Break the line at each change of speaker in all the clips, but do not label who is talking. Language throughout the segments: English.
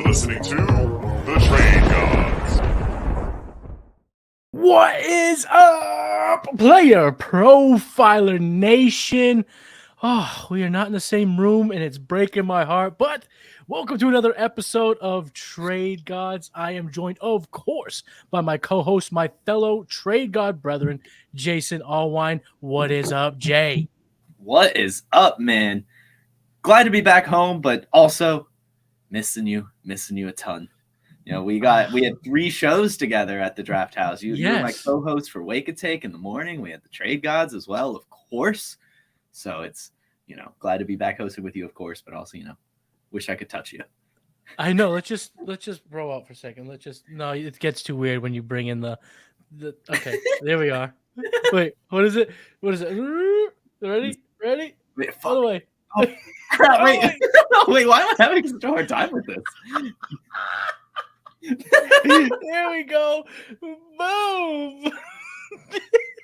Listening to The Trade Gods.
What is up, Player Profiler Nation? Oh, we are not in the same room, and it's breaking my heart, but welcome to another episode of Trade Gods. I am joined, of course, by my co-host, my fellow Trade God brethren, Jason Allwine. What is up, Jay?
What is up, man? Glad to be back home, but also missing you a ton. You know, we had 3 shows together at the Draft House. You were my co-host for Wake and Take in the morning. We had the Trade Gods as well, of course. So it's, glad to be back hosting with you, of course, but also, wish I could touch you.
I know. Let's just roll out for a second. No, it gets too weird when you bring in the okay, there we are. Wait, what is it? Ready?
Wait,
All the way.
Oh, crap, wait. Wait, why am I having such a hard time with this?
There we go. Boom.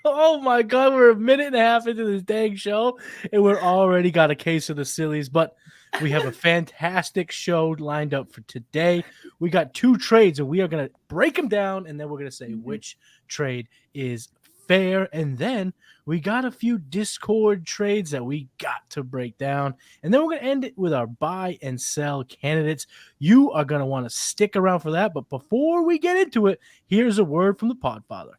Oh my God, we're a minute and a half into this dang show, and we're already got a case of the sillies, but we have a fantastic show lined up for today. We got 2 trades, and we are going to break them down, and then we're going to say which trade is fair, and then we got a few Discord trades that we got to break down, and then we're going to end it with our buy and sell candidates. You are going to want to stick around for that, but before we get into it, here's a word from the Podfather.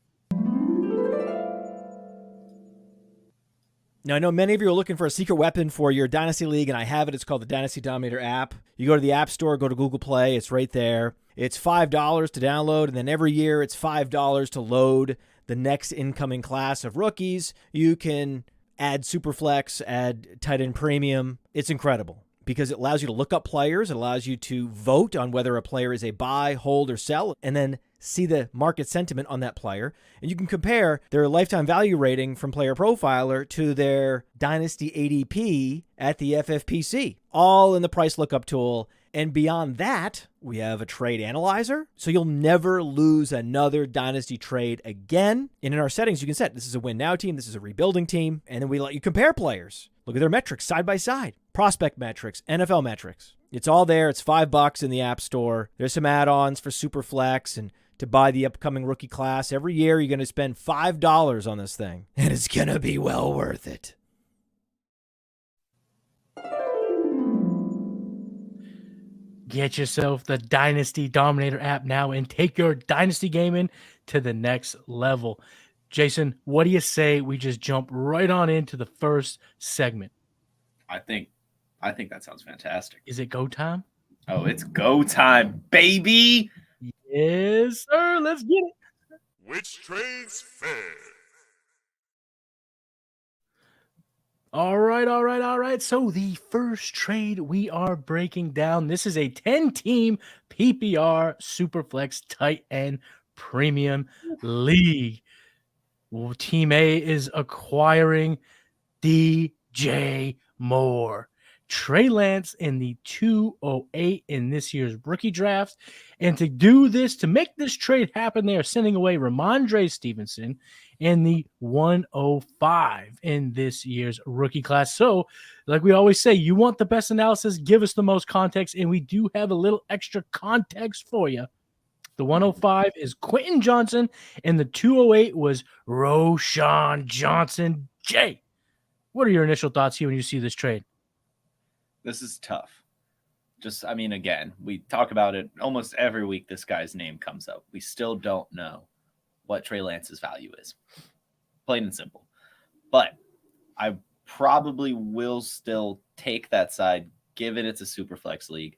Now, I know many of you are looking for a secret weapon for your Dynasty League, and I have it. It's called the Dynasty Dominator app. You go to the App Store, go to Google Play. It's right there. It's $5 to download, and then every year it's $5 to load the next incoming class of rookies. You can add Superflex, add tight end premium. It's incredible because it allows you to look up players. It allows you to vote on whether a player is a buy, hold, or sell, and then see the market sentiment on that player. And you can compare their lifetime value rating from Player Profiler to their Dynasty ADP at the FFPC, all in the price lookup tool. And beyond that, we have a trade analyzer, so you'll never lose another Dynasty trade again. And in our settings, you can set this is a win now team, this is a rebuilding team, and then we let you compare players. Look at their metrics side by side, prospect metrics, NFL metrics. It's all there. It's $5 in the App Store. There's some add-ons for Superflex and to buy the upcoming rookie class. Every year, you're going to spend $5 on this thing, and it's going to be well worth it.
Get yourself the Dynasty Dominator app now and take your Dynasty gaming to the next level. Jason, what do you say we just jump right on into the first segment?
I think that sounds fantastic.
Is it go time?
Oh, it's go time, baby.
Yes, sir. Let's get it.
Which trade's fair?
All right. So the first trade we are breaking down, this is a 10-team PPR Superflex tight end premium league. Well, Team A is acquiring DJ Moore, Trey Lance in the 208 in this year's rookie draft. And to do this, to make this trade happen, they are sending away Ramondre Stevenson in the 105 in this year's rookie class. So, like we always say, you want the best analysis, give us the most context, and we do have a little extra context for you. The 105 is Quentin Johnson, and the 208 was Rashod Johnson. Jay, what are your initial thoughts here when you see this trade?
This is tough. Again, we talk about it almost every week. This guy's name comes up. We still don't know what Trey Lance's value is. Plain and simple. But I probably will still take that side, given it's a super flex league,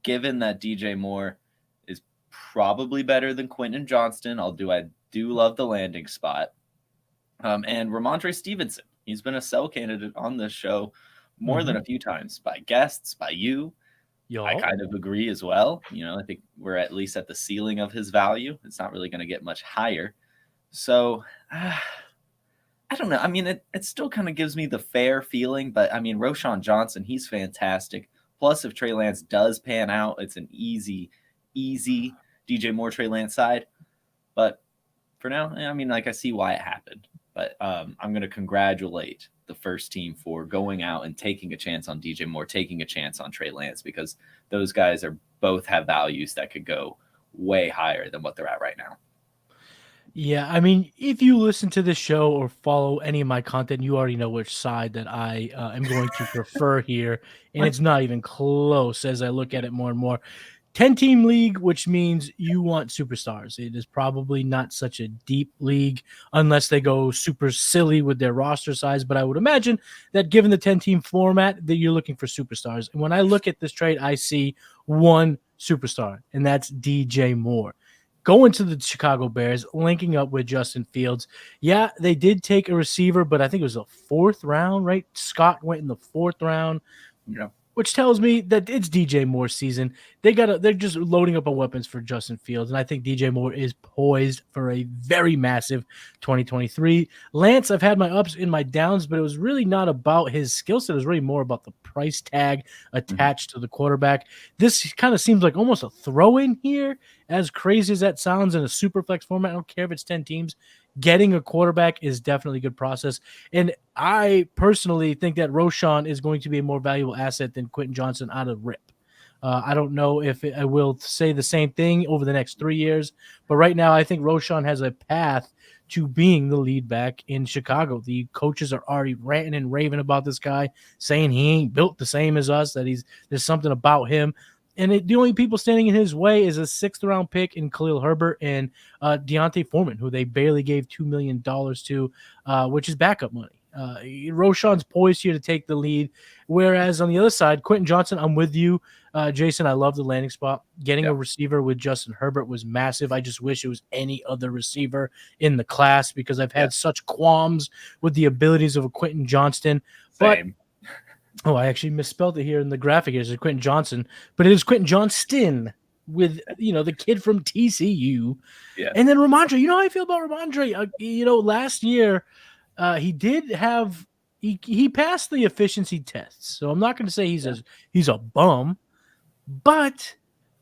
given that DJ Moore is probably better than Quentin Johnston, although I do love the landing spot. And Ramondre Stevenson. He's been a sell candidate on this show more than a few times by guests, by you. I kind of agree as well. I think we're at least at the ceiling of his value. It's not really going to get much higher. So I don't know. I mean, it still kind of gives me the fair feeling, but I mean, Roshan Johnson, he's fantastic. Plus, if Trey Lance does pan out, it's an easy DJ Moore, Trey Lance side. But for now, I mean, like, I see why it happened. But I'm going to congratulate the first team for going out and taking a chance on DJ Moore, taking a chance on Trey Lance, because those guys both have values that could go way higher than what they're at right now.
Yeah, I mean, if you listen to this show or follow any of my content, you already know which side that I am going to prefer here, and it's not even close as I look at it more and more. 10-team league, which means you want superstars. It is probably not such a deep league unless they go super silly with their roster size, but I would imagine that given the 10-team format that you're looking for superstars. And when I look at this trade, I see one superstar, and that's DJ Moore. Going to the Chicago Bears, linking up with Justin Fields. Yeah, they did take a receiver, but I think it was the 4th round, right? Scott went in the 4th round.
Yeah.
Which tells me that it's DJ Moore's season. They're just loading up on weapons for Justin Fields, and I think DJ Moore is poised for a very massive 2023. Lance, I've had my ups and my downs, but it was really not about his skill set. It was really more about the price tag attached to the quarterback. This kind of seems like almost a throw-in here, as crazy as that sounds in a super flex format. I don't care if it's 10 teams. Getting a quarterback is definitely a good process. And I personally think that Roshan is going to be a more valuable asset than Quentin Johnston out of rip. I don't know if I will say the same thing over the next 3 years, but right now I think Roshan has a path to being the lead back in Chicago. The coaches are already ranting and raving about this guy, saying he ain't built the same as us, that there's something about him. And the only people standing in his way is a 6th-round pick in Khalil Herbert and Deontay Foreman, who they barely gave $2 million to, which is backup money. Roshan's poised here to take the lead, whereas on the other side, Quentin Johnston, I'm with you. Jason, I love the landing spot. Getting a receiver with Justin Herbert was massive. I just wish it was any other receiver in the class because I've had such qualms with the abilities of a Quentin Johnston.
Same.
Oh, I actually misspelled it here in the graphic. It's Quentin Johnson, but it is Quentin Johnston with, the kid from TCU.
Yeah.
And then Ramondre, you know how I feel about Ramondre? Last year he did have he passed the efficiency tests. So I'm not going to say he's a bum, but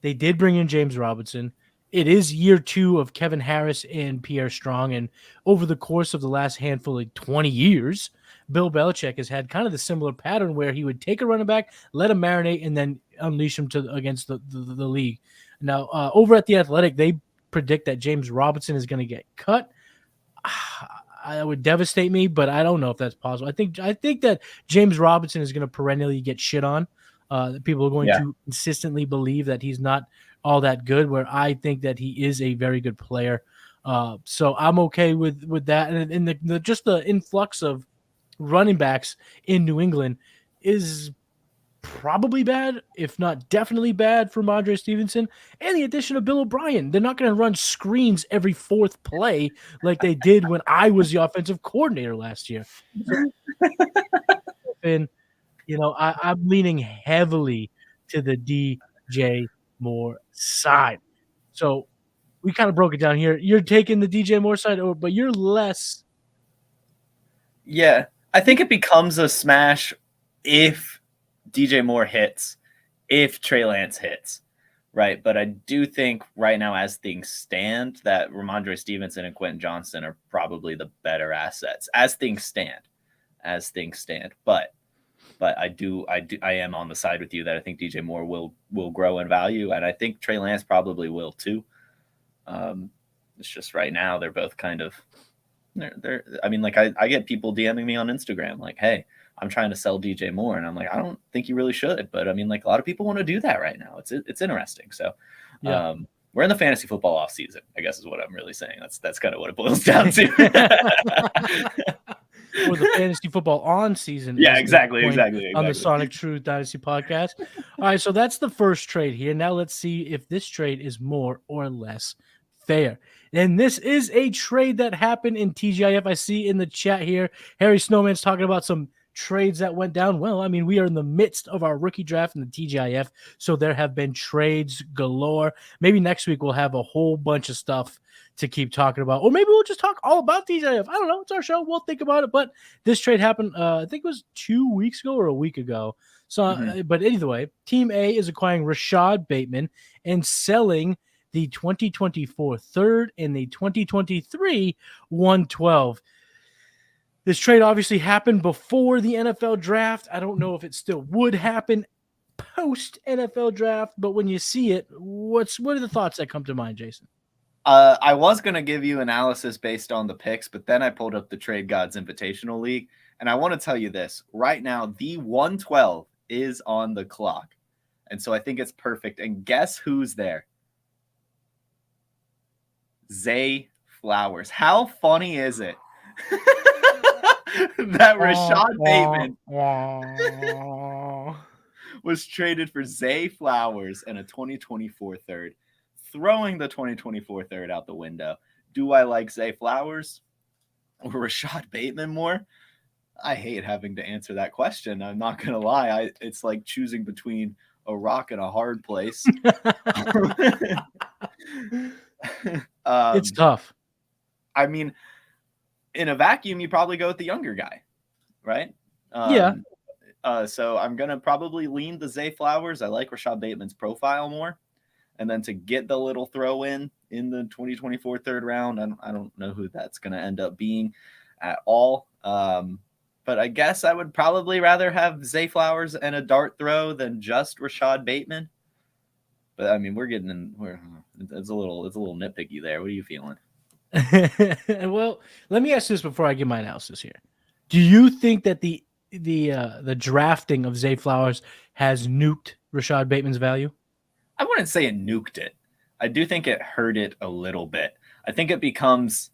they did bring in James Robinson. It is year 2 of Kevin Harris and Pierre Strong, and over the course of the last handful of 20 years, Bill Belichick has had kind of the similar pattern where he would take a running back, let him marinate, and then unleash him against the league. Now, over at The Athletic, they predict that James Robinson is going to get cut. That would devastate me, but I don't know if that's possible. I think that James Robinson is going to perennially get shit on. People are going to consistently believe that he's not all that good, where I think that he is a very good player. So I'm okay with that. And the influx of running backs in New England is probably bad, if not definitely bad, for Ramondre Stevenson. And the addition of Bill O'Brien. They're not going to run screens every 4th play like they did when I was the offensive coordinator last year. And, I'm leaning heavily to the DJ Moore side. So we kind of broke it down here. You're taking the DJ Moore side, but you're less.
Yeah, I think it becomes a smash if DJ Moore hits, if Trey Lance hits, right? But I do think right now, as things stand, that Ramondre Stevenson and Quentin Johnston are probably the better assets as things stand. But I am on the side with you that I think DJ Moore will grow in value, and I think Trey Lance probably will too. It's just right now they're both kind of they're I mean, like I get people DMing me on Instagram like, hey, I'm trying to sell DJ Moore, and I'm like, I don't think you really should, but I mean, like, a lot of people want to do that right now. It's interesting. So we're in the fantasy football off season, I guess is what I'm really saying. That's kind of what it boils down to.
for the Fantasy Football On season.
Yeah,
as they
exactly.
on the Sonic Truth Dynasty podcast. All right, so that's the first trade here. Now let's see if this trade is more or less fair. And this is a trade that happened in TGIF. I see in the chat here, Harry Snowman's talking about some trades that went down. Well, I mean, we are in the midst of our rookie draft in the TGIF, so there have been trades galore. Maybe next week we'll have a whole bunch of stuff to keep talking about, or maybe we'll just talk all about TGIF. I don't know. It's our show. We'll think about it. But this trade happened, I think it was 2 weeks ago or a week ago. So, but either way, Team A is acquiring Rashod Bateman and selling the 2024 third and the 2023 112. This trade obviously happened before the NFL draft. I don't know if it still would happen post NFL draft, but when you see it, what are the thoughts that come to mind, Jason?
I was going to give you analysis based on the picks, but then I pulled up the Trade Gods Invitational League, and I want to tell you this. Right now, the 112 is on the clock, and so I think it's perfect. And guess who's there? Zay Flowers. How funny is it that Rashod Bateman was traded for Zay Flowers and a 2024 third, throwing the 2024 third out the window? Do I like Zay Flowers or Rashod Bateman more? I hate having to answer that question. I'm not going to lie. It's like choosing between a rock and a hard place.
It's tough.
I mean, in a vacuum, you probably go with the younger guy, right?
Yeah.
So I'm going to probably lean the Zay Flowers. I like Rashod Bateman's profile more. And then to get the little throw in the 2024 third round, I don't know who that's going to end up being at all. But I guess I would probably rather have Zay Flowers and a dart throw than just Rashod Bateman. But I mean, it's a little nitpicky there. What are you feeling?
Well, let me ask this before I give my analysis here. Do you think that the drafting of Zay Flowers has nuked Rashod Bateman's value?
I wouldn't say it nuked it. I do think it hurt it a little bit. I think it becomes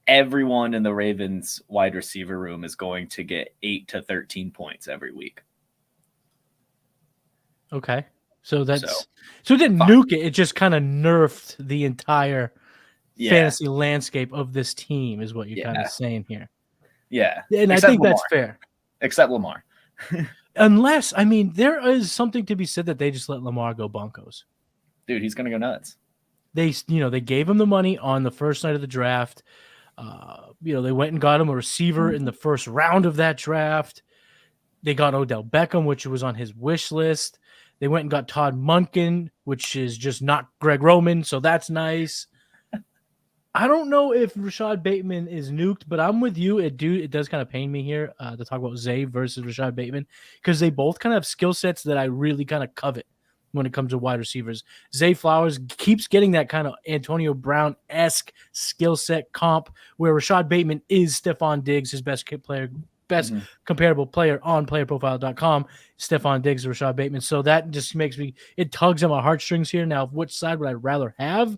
everyone in the Ravens wide receiver room is going to get 8 to 13 points every week.
Okay. So it didn't nuke it. It just kind of nerfed the entire fantasy landscape of this team is what you're kind of saying here.
Yeah.
And I think that's fair.
Except Lamar.
Unless, I mean, there is something to be said that they just let Lamar go bonkos.
Dude, he's going to go nuts.
They gave him the money on the first night of the draft. They went and got him a receiver in the first round of that draft. They got Odell Beckham, which was on his wish list. They went and got Todd Monken, which is just not Greg Roman, so that's nice. I don't know if Rashod Bateman is nuked, but I'm with you. It does kind of pain me here to talk about Zay versus Rashod Bateman because they both kind of have skill sets that I really kind of covet when it comes to wide receivers. Zay Flowers keeps getting that kind of Antonio Brown-esque skill set comp where Rashod Bateman is Stephon Diggs, his best comparable player on PlayerProfiler.com. Stephon Diggs, Rashod Bateman. So that just it tugs on my heartstrings here. Now, which side would I rather have?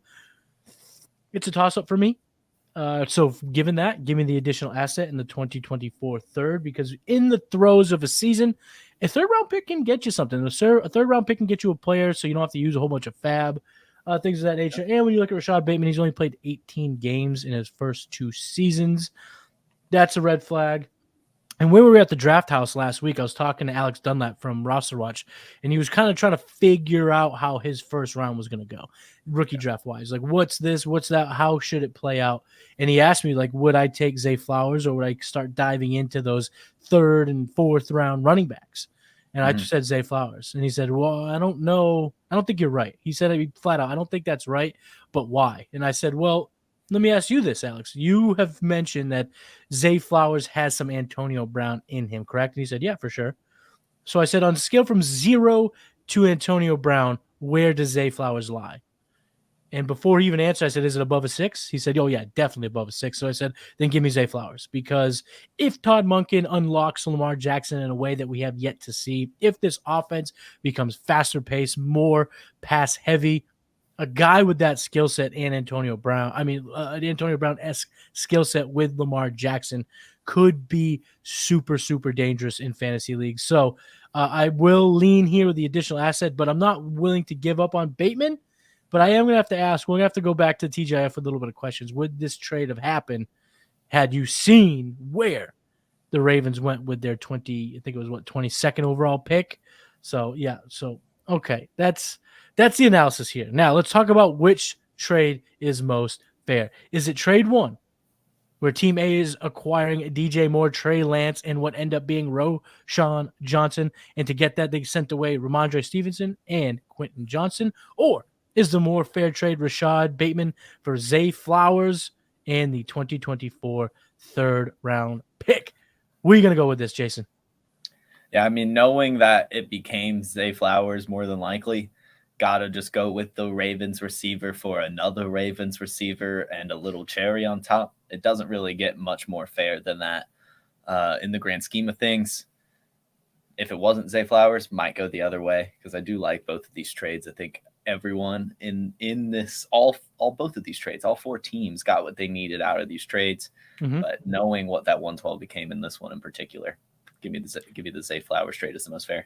It's a toss-up for me. So given that, give me the additional asset in the 2024 third, because in the throes of a season, a third-round pick can get you something. A third-round pick can get you a player, so you don't have to use a whole bunch of fab, things of that nature. And when you look at Rashod Bateman, he's only played 18 games in his first 2 seasons. That's a red flag. And when we were at the draft house last week, I was talking to Alex Dunlap from Roster Watch, and he was kind of trying to figure out how his first round was going to go, rookie draft-wise. Like, what's this? What's that? How should it play out? And he asked me, like, would I take Zay Flowers or would I start diving into those 3rd and 4th round running backs? And I just said Zay Flowers. And he said, well, I don't know. I don't think you're right. He said flat out, I don't think that's right, but why? And I said, well, let me ask you this, Alex. You have mentioned that Zay Flowers has some Antonio Brown in him, correct? And he said, yeah, for sure. So I said, on a scale from 0 to Antonio Brown, where does Zay Flowers lie? And before he even answered, I said, is it above a 6? He said, oh, yeah, definitely above a 6. So I said, then give me Zay Flowers. Because if Todd Monken unlocks Lamar Jackson in a way that we have yet to see, if this offense becomes faster paced, more pass heavy, a guy with that skill set and Antonio Brown-esque skill set with Lamar Jackson could be super, super dangerous in fantasy leagues. So I will lean here with the additional asset, but I'm not willing to give up on Bateman. But I am going to have to ask, we're going to have to go back to TGIF with a little bit of questions. Would this trade have happened had you seen where the Ravens went with their 22nd overall pick? So, yeah. So, okay. That's the analysis here. Now, let's talk about which trade is most fair. Is it trade one, where Team A is acquiring DJ Moore, Trey Lance, and what end up being Roshan Johnson, and to get that, they sent away Ramondre Stevenson and Quentin Johnson? Or is the more fair trade Rashod Bateman for Zay Flowers and the 2024 third-round pick? Where are you going to go with this, Jason?
Yeah, I mean, knowing that it became Zay Flowers more than likely, got to just go with the Ravens receiver for another Ravens receiver and a little cherry on top. It doesn't really get much more fair than that in the grand scheme of things. If it wasn't Zay Flowers, might go the other way, because I do like both of these trades. I think everyone in this, both of these trades, all four teams got what they needed out of these trades. Mm-hmm. But knowing what that 112 became in this one in particular, give me the Zay Flowers trade is the most fair.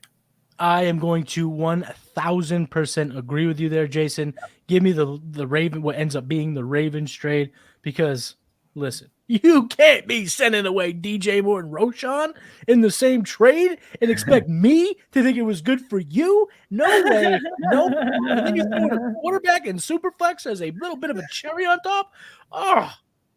I am going to 1,000% agree with you there, Jason. Give me the Raven, what ends up being the Ravens trade, because listen, you can't be sending away DJ Moore and Roshan in the same trade and expect me to think it was good for you. No way. No. And then you throw in a quarterback and Superflex as a little bit of a cherry on top. Oh,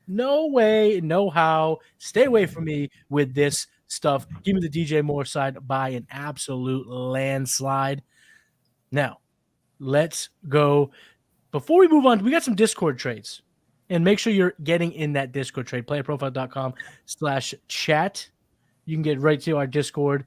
no way, no how. Stay away from me with this stuff. Give me the DJ Moore side by an absolute landslide. Now, let's go. Before we move on, we got some Discord trades. And make sure you're getting in that Discord trade, playerprofiler.com/chat. You can get right to our Discord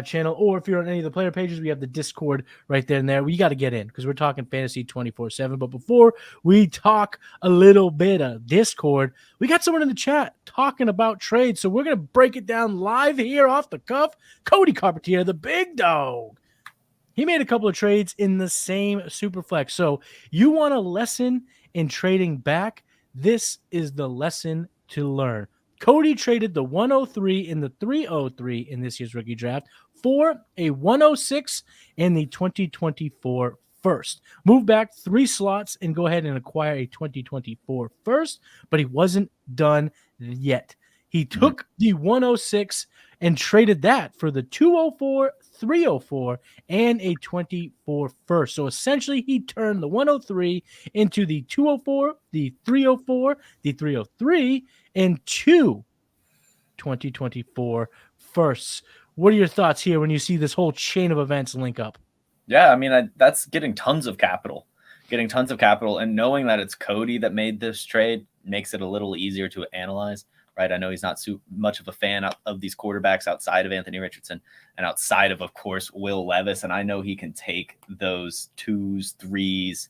channel, or if you're on any of the player pages, we have the Discord right there and there. We got to get in because we're talking fantasy 24/7. But before we talk a little bit of Discord, we got someone in the chat talking about trades. So we're going to break it down live here off the cuff. Cody Carpentier, the big dog. He made a couple of trades in the same Superflex. So you want a lesson in trading back? This is the lesson to learn. Cody traded the 103 and the 303 in this year's rookie draft for a 106 and the 2024 first. Move back 3 slots and go ahead and acquire a 2024 first, but he wasn't done yet. He took the 106 and traded that for the 204, 304, and a 24 first. So essentially, he turned the 103 into the 204, the 304, the 303, and 2 2024 firsts. What are your thoughts here when you see this whole chain of events link up?
Yeah, I mean, that's getting tons of capital. And knowing that it's Cody that made this trade makes it a little easier to analyze. Right, I know he's not much of a fan of these quarterbacks outside of Anthony Richardson and outside of course, Will Levis. And I know he can take those 2s, 3s,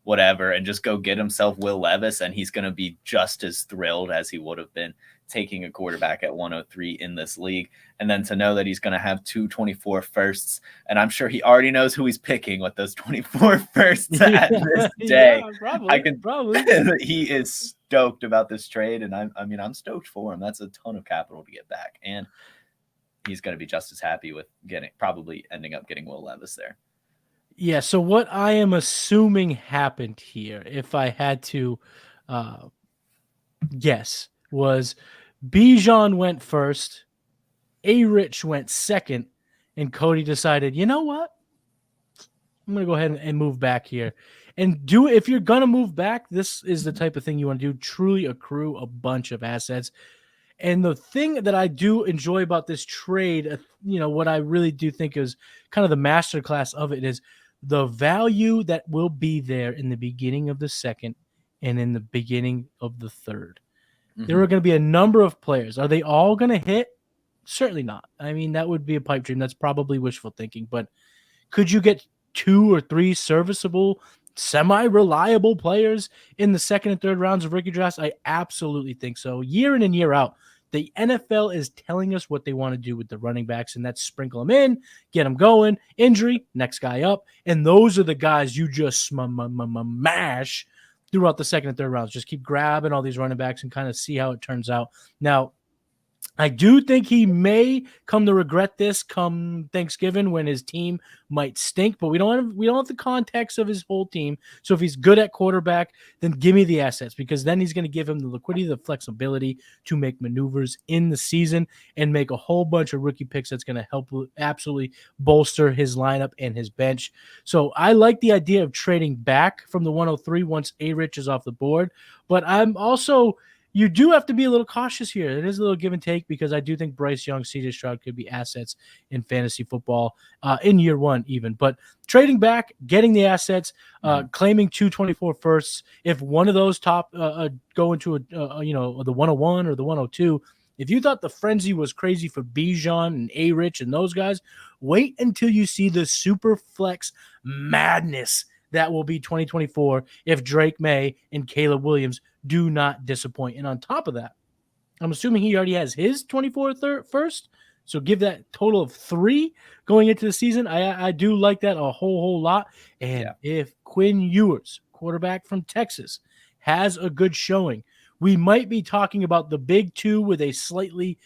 whatever, and just go get himself Will Levis. And he's going to be just as thrilled as he would have been taking a quarterback at 103 in this league. And then to know that he's going to have 2 24 firsts. And I'm sure he already knows who he's picking with those 24 firsts at this day.
Yeah, probably.
He is stoked about this trade. And I'm stoked for him. That's a ton of capital to get back. And he's going to be just as happy with probably ending up getting Will Levis there.
Yeah. So what I am assuming happened here, if I had to guess, was Bijan went first, A-Rich went second, and Cody decided, you know what? I'm going to go ahead and move back here. And do it. If you're going to move back, this is the type of thing you want to do, truly accrue a bunch of assets. And the thing that I do enjoy about this trade, what I really do think is kind of the masterclass of it is the value that will be there in the beginning of the second and in the beginning of the third. There are going to be a number of players. Are they all going to hit? Certainly not. I mean, that would be a pipe dream. That's probably wishful thinking. But could you get 2 or 3 serviceable, semi-reliable players in the second and third rounds of rookie drafts? I absolutely think so. Year in and year out, the NFL is telling us what they want to do with the running backs, and that's sprinkle them in, get them going, injury, next guy up. And those are the guys you just mash throughout the second and third rounds. Just keep grabbing all these running backs and kind of see how it turns out. Now, I do think he may come to regret this come Thanksgiving when his team might stink, but we don't have the context of his whole team. So if he's good at quarterback, then give me the assets, because then he's going to give him the liquidity, the flexibility to make maneuvers in the season and make a whole bunch of rookie picks that's going to help absolutely bolster his lineup and his bench. So I like the idea of trading back from the 103 once A-Rich is off the board, but I'm also – you do have to be a little cautious here. It is a little give and take, because I do think Bryce Young, CJ Stroud could be assets in fantasy football in year one even. But trading back, getting the assets, claiming 224 firsts. If one of those top go into the 101 or the 102, if you thought the frenzy was crazy for Bijan and A-Rich and those guys, wait until you see the super flex madness that will be 2024 if Drake May and Caleb Williams do not disappoint. And on top of that, I'm assuming he already has his 24 first. So give that total of 3 going into the season. I do like that a whole lot. And if Quinn Ewers, quarterback from Texas, has a good showing, we might be talking about the big 2 with a slightly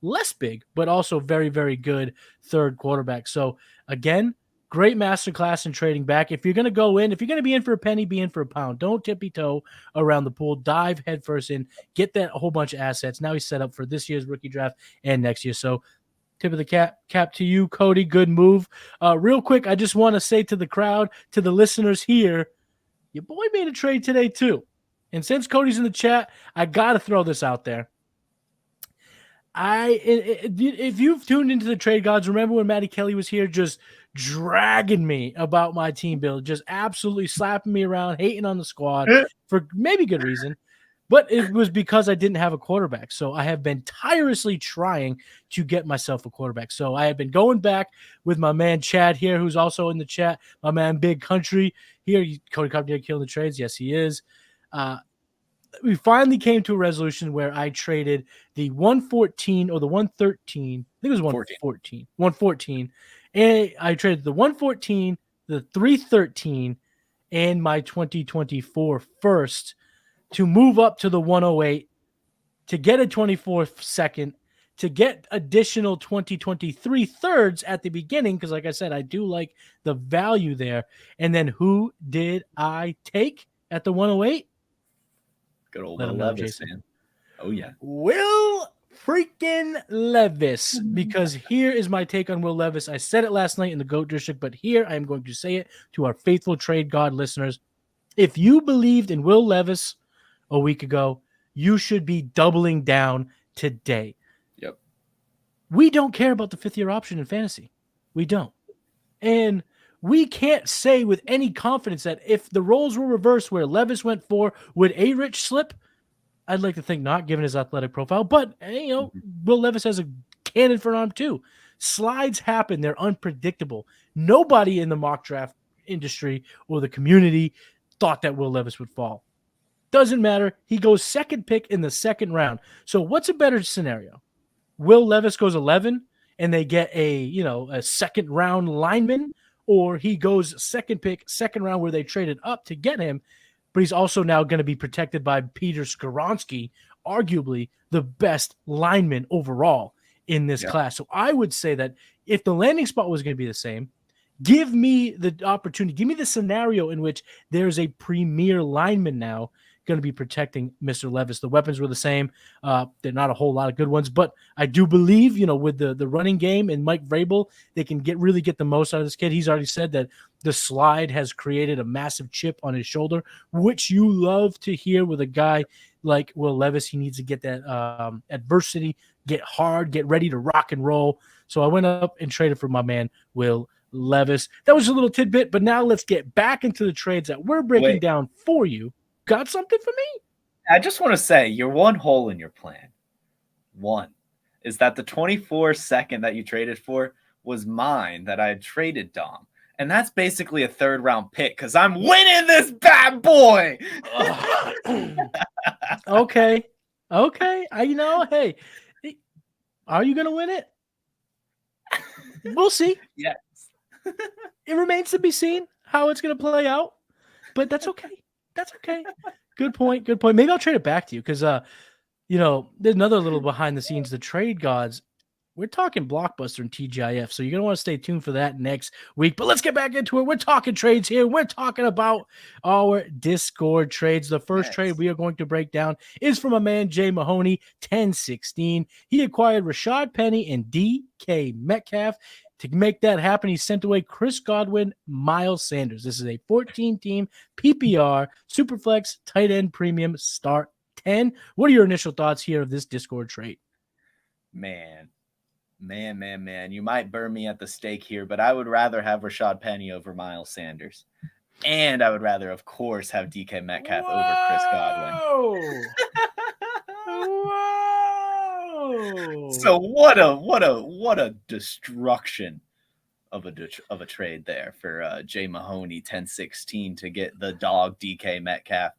less big, but also very, very good third quarterback. So again, great masterclass in trading back. If you're going to go in, if you're going to be in for a penny, be in for a pound. Don't tippy-toe around the pool. Dive headfirst in. Get that whole bunch of assets. Now he's set up for this year's rookie draft and next year. So tip of the cap to you, Cody. Good move. Real quick, I just want to say to the crowd, to the listeners here, your boy made a trade today too. And since Cody's in the chat, I got to throw this out there. If you've tuned into the trade gods, remember when Matty Kelly was here just dragging me about my team build, just absolutely slapping me around, hating on the squad for maybe good reason, but it was because I didn't have a quarterback. So I have been tirelessly trying to get myself a quarterback. So I have been going back with my man Chad here, who's also in the chat, my man Big Country here. Cody Carpenter killing the trades. Yes, he is. We finally came to a resolution where I traded the 114 or the 113. I think it was 114. 114. And I traded the 114, the 313, and my 2024 first to move up to the 108 to get a 24 second, to get additional 2023 thirds at the beginning, because like I said, I do like the value there. And then who did I take at the 108?
Good old Levis, man. Oh, yeah.
Will freaking Levis, because here is my take on Will Levis. I said it last night in the GOAT District, but here I am going to say it to our faithful trade god listeners. If you believed in Will Levis a week ago, you should be doubling down today.
Yep.
We don't care about the 5th-year option in fantasy. We don't. And we can't say with any confidence that if the roles were reversed where Levis went 4, would A-Rich slip? I'd like to think not, given his athletic profile. But, Will Levis has a cannon for an arm too. Slides happen. They're unpredictable. Nobody in the mock draft industry or the community thought that Will Levis would fall. Doesn't matter. He goes second pick in the second round. So what's a better scenario? Will Levis goes 11 and they get a second round lineman, or he goes second pick, second round where they traded up to get him, but he's also now going to be protected by Peter Skoronski, arguably the best lineman overall in this class. So I would say that if the landing spot was going to be the same, give me the opportunity, give me the scenario in which there's a premier lineman now going to be protecting Mr. Levis. The weapons were the same. They're not a whole lot of good ones, but I do believe, with the running game and Mike Vrabel, they can really get the most out of this kid. He's already said that the slide has created a massive chip on his shoulder, which you love to hear with a guy like Will Levis. He needs to get that adversity, get hard, get ready to rock and roll. So I went up and traded for my man, Will Levis. That was a little tidbit, but now let's get back into the trades that we're breaking down for you. Got something for me?
I just want to say your one hole in your plan, is that the 24 second that you traded for was mine that I had traded Dom. And that's basically a 3rd round pick because I'm winning this bad boy.
Okay. Hey, are you going to win it? We'll see.
Yes.
It remains to be seen how it's going to play out, but that's okay. That's okay. Good point. Maybe I'll trade it back to you because There's another little behind the scenes, the trade gods. We're talking Blockbuster and TGIF, so you're going to want to stay tuned for that next week. But let's get back into it. We're talking trades here. We're talking about our Discord trades. The first trade we are going to break down is from a man, Jay Mahoney, 1016. He acquired Rashod Penny and DK Metcalf. To make that happen, he sent away Chris Godwin, Miles Sanders. This is a 14-team PPR Superflex tight end premium start 10. What are your initial thoughts here of this Discord trade?
Man. You might burn me at the stake here, but I would rather have Rashod Penny over Miles Sanders. And I would rather, of course, have DK Metcalf over Chris Godwin.
Whoa!
So what a destruction of a trade there for Jay Mahoney 1016 to get the dog DK Metcalf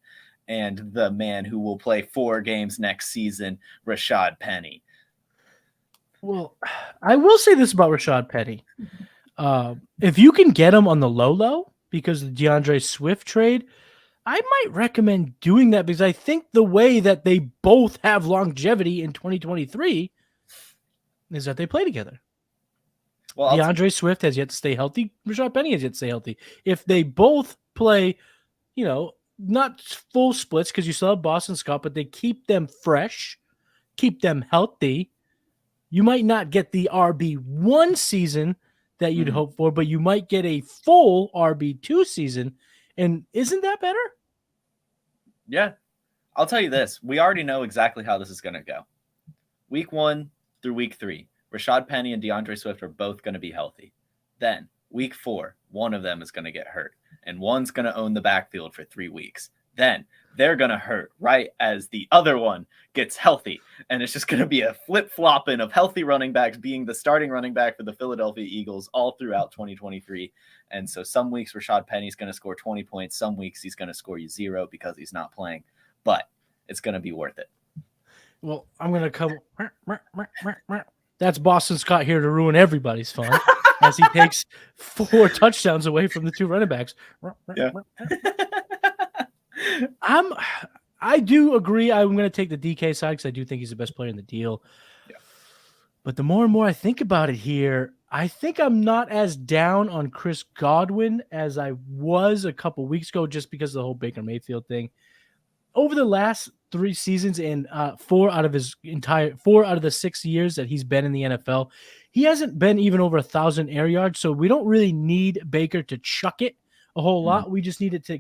and the man who will play 4 games next season, Rashod Penny.
Well, I will say this about Rashod Penny. If you can get him on the low, because of the DeAndre Swift trade, I might recommend doing that because I think the way that they both have longevity in 2023 is that they play together. Well, DeAndre Swift has yet to stay healthy. Rashod Penny has yet to stay healthy. If they both play, not full splits because you still have Boston Scott, but they keep them fresh, keep them healthy, you might not get the RB1 season that you'd hope for, but you might get a full RB2 season. And isn't that better?
Yeah. I'll tell you this. We already know exactly how this is going to go. Week 1 through week 3, Rashod Penny and DeAndre Swift are both going to be healthy. Then week 4, one of them is going to get hurt, and one's going to own the backfield for 3 weeks. Then they're going to hurt right as the other one gets healthy. And it's just going to be a flip-flopping of healthy running backs being the starting running back for the Philadelphia Eagles all throughout 2023. And so some weeks Rashod Penny's going to score 20 points. Some weeks he's going to score you 0 because he's not playing. But it's going to be worth it.
Well, I'm going to come. That's Boston Scott here to ruin everybody's fun as he takes 4 touchdowns away from the 2 running backs.
Yeah.
I do agree. I'm going to take the DK side because I do think he's the best player in the deal. Yeah. But the more and more I think about it here, I think I'm not as down on Chris Godwin as I was a couple weeks ago just because of the whole Baker Mayfield thing. Over the last 3 seasons and 4 out of the 6 years that he's been in the NFL, he hasn't been even over 1,000 air yards. So we don't really need Baker to chuck it a whole lot. We just needed to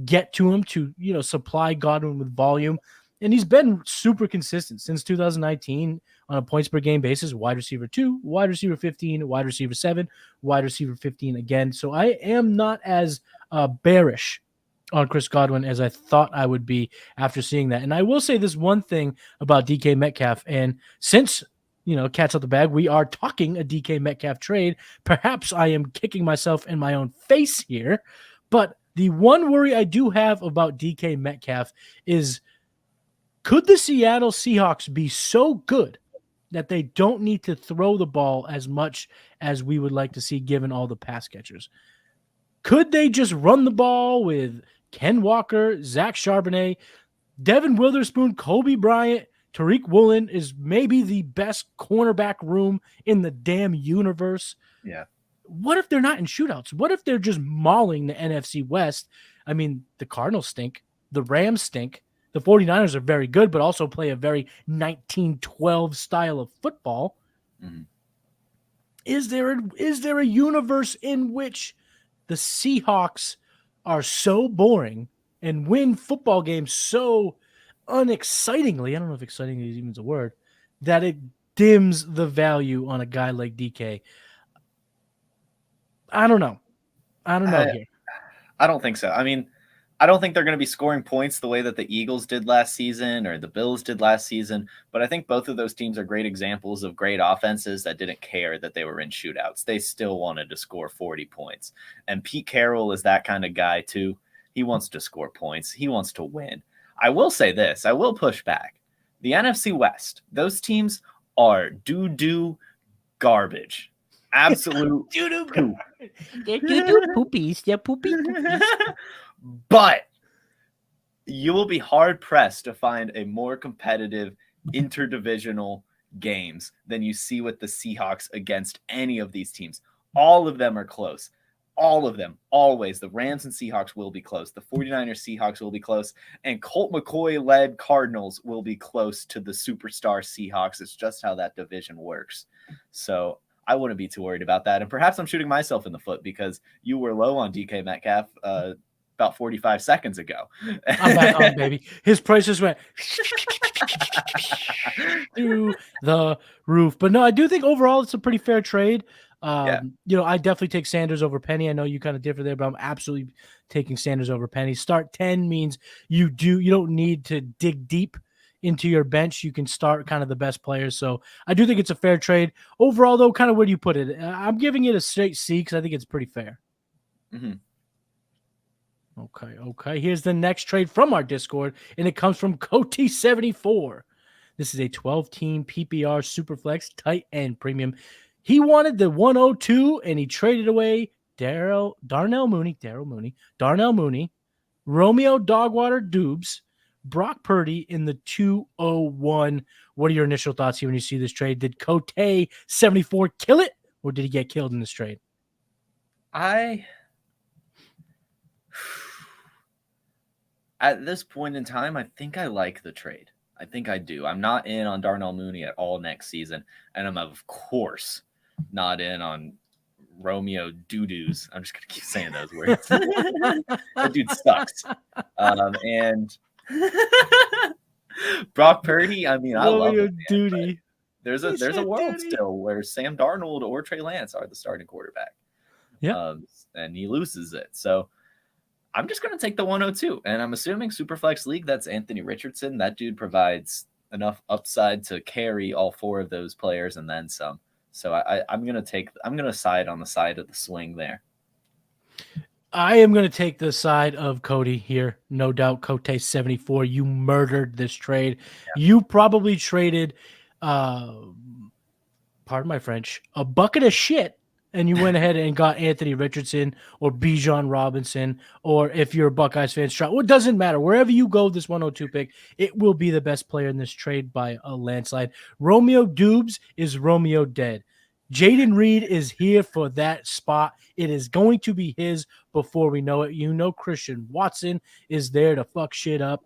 get to him to, supply Godwin with volume. And he's been super consistent since 2019 on a points per game basis, wide receiver 2, wide receiver 15, wide receiver 7, wide receiver 15 again. So I am not as bearish on Chris Godwin as I thought I would be after seeing that. And I will say this one thing about DK Metcalf. And since, cat's out the bag, we are talking a DK Metcalf trade. Perhaps I am kicking myself in my own face here, but the one worry I do have about DK Metcalf is, could the Seattle Seahawks be so good that they don't need to throw the ball as much as we would like to see given all the pass catchers? Could they just run the ball with Ken Walker, Zach Charbonnet, Devin Witherspoon, Kobe Bryant, Tariq Woolen is maybe the best cornerback room in the damn universe?
Yeah.
What if they're not in shootouts? What if they're just mauling the NFC West? I mean, the Cardinals stink. The Rams stink. The 49ers are very good, but also play a very 1912 style of football. Mm-hmm. Is there a universe in which the Seahawks are so boring and win football games so unexcitingly, I don't know if exciting is even a word, that it dims the value on a guy like DK? I don't know. Here.
I don't think so. I mean, I don't think they're going to be scoring points the way that the Eagles did last season or the Bills did last season. But I think both of those teams are great examples of great offenses that didn't care that they were in shootouts. They still wanted to score 40 points. And Pete Carroll is that kind of guy too. He wants to score points. He wants to win. I will say this. I will push back. The NFC West, those teams are doo-doo garbage. Absolute
They're doo-doo poopies. They're poopy poopies.
But You will be hard pressed to find a more competitive interdivisional games than you see with the Seahawks against any of these teams. All of them are close. All of them, always. The Rams and Seahawks will be close. The 49ers Seahawks will be close. And Colt McCoy-led Cardinals will be close to the superstar Seahawks. It's just how that division works. So I wouldn't be too worried about that. And perhaps I'm shooting myself in the foot because you were low on DK Metcalf about 45 seconds ago.
I'm back on, baby. His prices went through the roof. But no, I do think overall it's a pretty fair trade. I definitely take Sanders over Penny. I know you kind of differ there, but I'm absolutely taking Sanders over Penny. Start 10 means you don't need to dig deep into your bench. You can start kind of the best players. So I do think it's a fair trade. Overall, though, kind of where do you put it? I'm giving it a straight C because I think it's pretty fair.
Mm-hmm.
Okay. Here's the next trade from our Discord, and it comes from Coty74. This is a 12-team PPR Superflex tight end premium. He wanted the 102, and he traded away Darnell Mooney, Romeo Dogwater Dubes, Brock Purdy in the 201. What are your initial thoughts here when you see this trade? Did Cote 74 kill it, or did he get killed in this trade?
At this point in time, I think I like the trade. I think I do. I'm not in on Darnell Mooney at all next season, and I'm, of course, not in on Romeo Doo-Doos. I'm just going to keep saying those words. That dude sucks. And Brock Purdy, I mean, I love him. Man, there's a world still where Sam Darnold or Trey Lance are the starting quarterback.
Yeah.
And he loses it. So I'm just going to take the 102. And I'm assuming Superflex League, that's Anthony Richardson. That dude provides enough upside to carry all four of those players and then some. So I'm going to side on the side of the swing there.
I am going to take the side of Cody here. No doubt, Cote 74. You murdered this trade. Yeah. You probably traded, pardon my French, a bucket of shit, and you went ahead and got Anthony Richardson or Bijan Robinson, or if you're a Buckeyes fan, Stroud. Well, it doesn't matter. Wherever you go, this 102 pick, it will be the best player in this trade by a landslide. Romeo Dubes is Romeo dead. Jaden Reed is here for that spot. It is going to be his before we know it. You know Christian Watson is there to fuck shit up.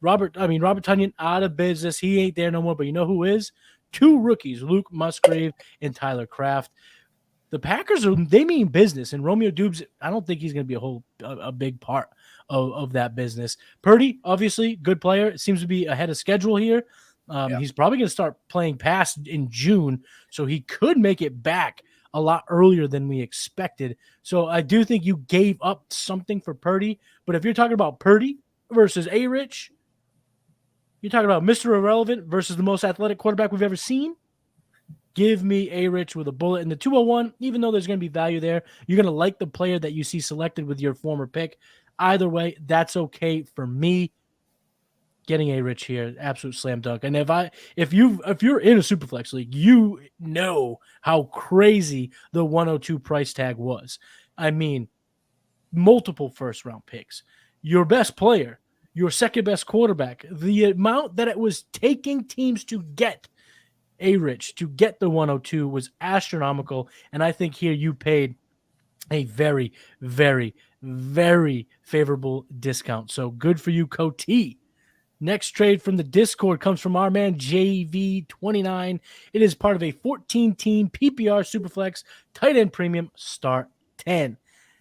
Robert Tonyan out of business. He ain't there no more, but you know who is? Two rookies, Luke Musgrave and Tyler Kraft. The Packers they mean business, and Romeo Dubes, I don't think he's going to be a big part of that business. Purdy, obviously, good player. It seems to be ahead of schedule here. He's probably going to start playing pass in June, so he could make it back a lot earlier than we expected. So I do think you gave up something for Purdy, but if you're talking about Purdy versus A-Rich, you're talking about Mr. Irrelevant versus the most athletic quarterback we've ever seen. Give me A-Rich with a bullet in the 201, even though there's going to be value there. You're going to like the player that you see selected with your former pick. Either way, that's okay for me. Getting A-Rich here, absolute slam dunk. And if you're in a Superflex league, you know how crazy the 102 price tag was. I mean, multiple first round picks, your best player, your second best quarterback, the amount that it was taking teams to get A-Rich to get the 102 was astronomical. And I think here you paid a very, very, very favorable discount. So good for you, Coty. Next trade from the Discord comes from our man JV29. It is part of a 14-team PPR Superflex tight end premium start 10.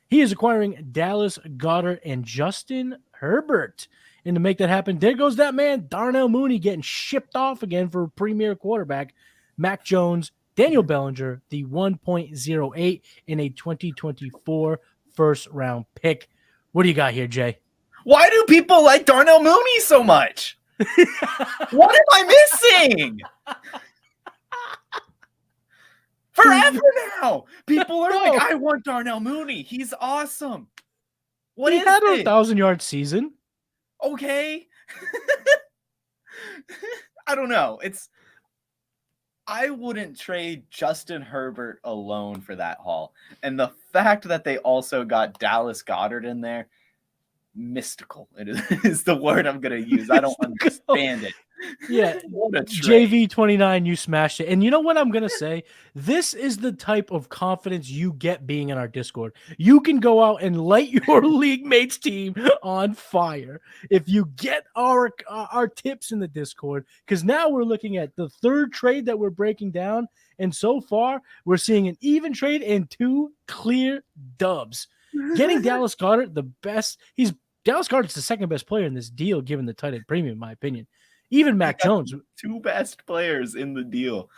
He is acquiring Dallas Goedert and Justin Herbert. And to make that happen, there goes that man, Darnell Mooney, getting shipped off again for premier quarterback. Mac Jones, Daniel Bellinger, the 1.08 in a 2024 first-round pick. What do you got here, Jay?
Why do people like Darnell Mooney so much? What am I missing? Forever now, people are like, I want Darnell Mooney. He's awesome.
He had a 1,000-yard season.
Okay. I don't know. I wouldn't trade Justin Herbert alone for that haul. And the fact that they also got Dallas Goedert in there, mystical. It is the word I'm going to use. I don't understand it.
Yeah,
What a trade.
JV29, you smashed it. And you know what I'm going to say? This is the type of confidence you get being in our Discord. You can go out and light your league mates team on fire if you get our tips in the Discord, because now we're looking at the third trade that we're breaking down. And so far, we're seeing an even trade and 2 clear dubs. Getting Dallas Goedert, Dallas Goedert's the second best player in this deal, given the tight end premium, in my opinion. Even Mac Jones.
2 best players in the deal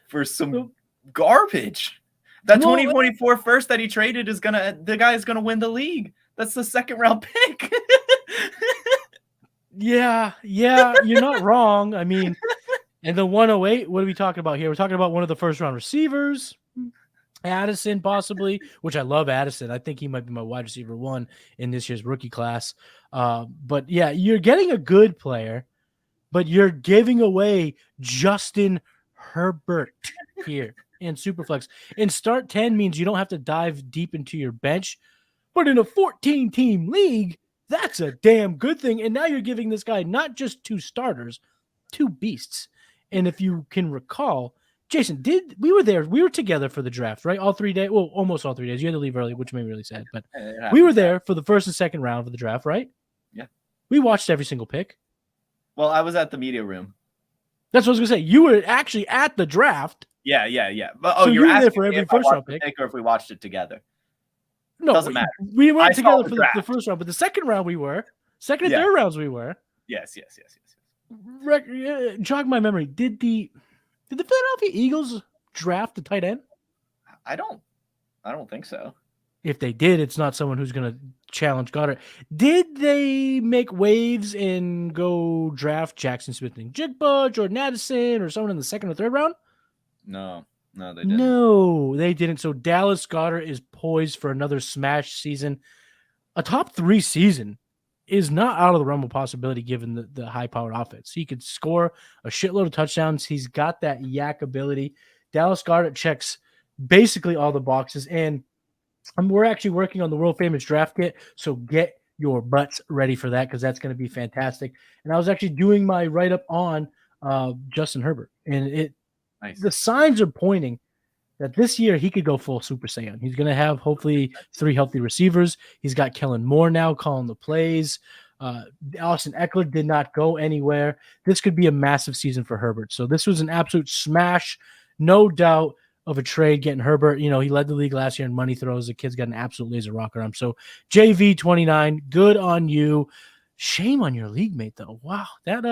for some garbage. That 2024 first that he traded the guy is gonna win the league. That's the second round pick.
Yeah, you're not wrong. I mean, and the 108, what are we talking about here? We're talking about one of the first round receivers, Addison, possibly, which I love Addison. I think he might be my wide receiver 1 in this year's rookie class. But yeah, you're getting a good player, but you're giving away Justin Herbert here in Superflex. And start 10 means you don't have to dive deep into your bench, but in a 14-team league, that's a damn good thing. And now you're giving this guy not just 2 starters, 2 beasts. And if you can recall, Jason, we were together for the draft, right? All 3 days, well, almost all 3 days. You had to leave early, which made me really sad. But we were there for the first and second round of the draft, right?
Yeah.
We watched every single pick.
Well, I was at the media room.
That's what I was going to say. You were actually at the draft.
Yeah. But,
so
you're
asking
there
for every first round pick,
or if we watched it together.
No,
doesn't matter.
We weren't together for the first round, but the second round we were. Second and third rounds we were.
Yes.
Jog my memory. Did the Philadelphia Eagles draft a tight end?
I don't think so.
If they did, it's not someone who's going to challenge Goddard. Did they make waves and go draft Jackson Smith-Njigba, Jordan Addison, or someone in the second or third round?
No, they didn't.
No, they didn't. So Dallas Goedert is poised for another smash season. A top 3 season is not out of the realm of possibility given the high-powered offense. He could score a shitload of touchdowns. He's got that yak ability. Dallas Goedert checks basically all the boxes, and we're actually working on the world-famous draft kit, so get your butts ready for that because that's going to be fantastic. And I was actually doing my write-up on Justin Herbert, and the signs are pointing that this year he could go full Super Saiyan. He's going to have hopefully 3 healthy receivers. He's got Kellen Moore now calling the plays. Austin Eckler did not go anywhere. This could be a massive season for Herbert. So this was an absolute smash, no doubt, of a trade getting Herbert. You know, he led the league last year in money throws. The kid's got an absolute laser rocker arm. So JV29, good on you. Shame on your league mate, though. Wow. That